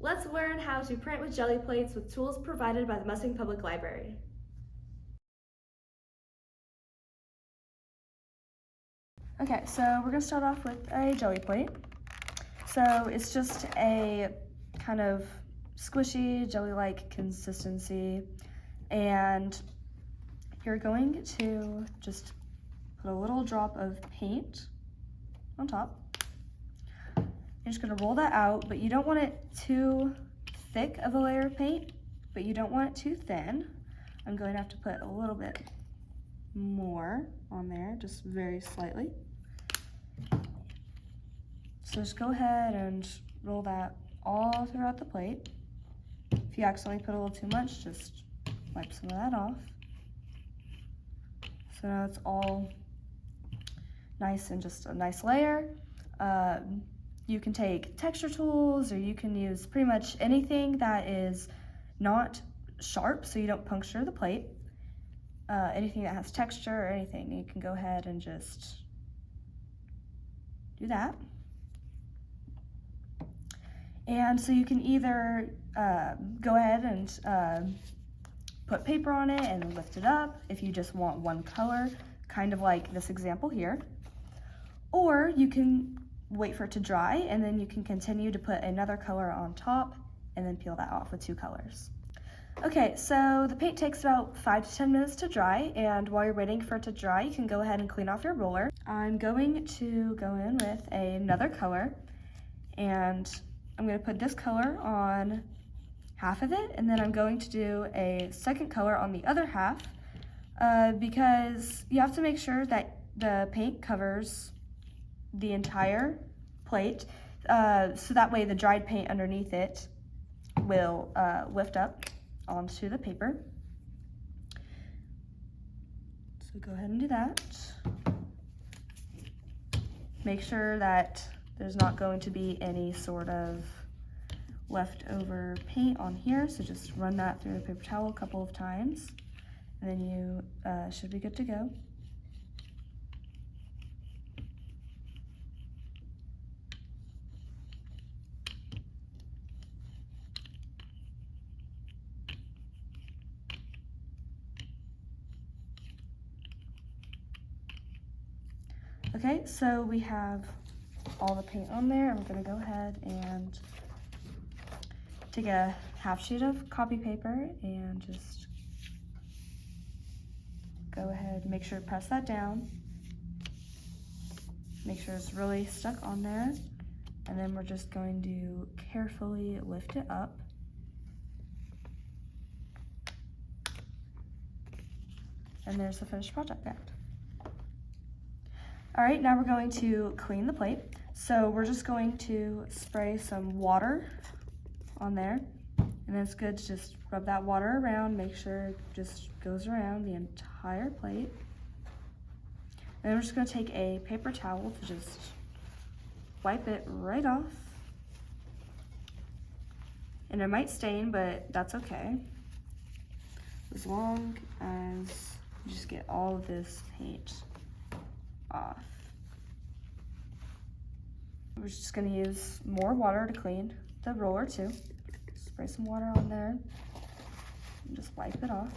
Let's learn how to print with Gelli Plates with tools provided by the Mustang Public Library. Okay, so we're going to start off with a Gelli Plate. So it's just a kind of squishy, jelly-like consistency, and you're going to just put a little drop of paint on top. You're just going to roll that out, but you don't want it too thick of a layer of paint, but you don't want it too thin. I'm going to have to put a little bit more on there, just very slightly. So just go ahead and roll that all throughout the plate. If you accidentally put a little too much, just wipe some of that off. So now it's all nice and just a nice layer. You can take texture tools, or you can use pretty much anything that is not sharp so you don't puncture the plate. Anything that has texture or anything, you can go ahead and just do that. And so you can either go ahead and put paper on it and lift it up if you just want one color, kind of like this example here. Or you can wait for it to dry, and then you can continue to put another color on top and then peel that off with two colors. Okay, so the paint takes about 5 to 10 minutes to dry, and while you're waiting for it to dry, you can go ahead and clean off your roller. I'm going to go in with another color, and I'm going to put this color on half of it, and then I'm going to do a second color on the other half, because you have to make sure that the paint covers the entire plate, so that way the dried paint underneath it will lift up onto the paper. So go ahead and do that. Make sure that there's not going to be any sort of leftover paint on here, so just run that through a paper towel a couple of times, and then you should be good to go. Okay, so we have all the paint on there. I'm gonna go ahead and take a half sheet of copy paper and just go ahead and make sure to press that down. Make sure it's really stuck on there. And then we're just going to carefully lift it up. And there's the finished project there. All right, now we're going to clean the plate. So we're just going to spray some water on there. And then it's good to just rub that water around, make sure it just goes around the entire plate. And then we're just gonna take a paper towel to just wipe it right off. And it might stain, but that's okay, as long as you just get all of this paint off. We're just gonna use more water to clean the roller too. Spray some water on there and just wipe it off.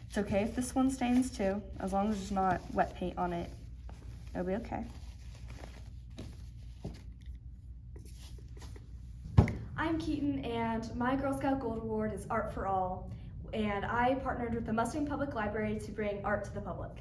It's okay if this one stains too, as long as there's not wet paint on it, it'll be okay. I'm Keaton, and my Girl Scout Gold Award is Art for All, and I partnered with the Mustang Public Library to bring art to the public.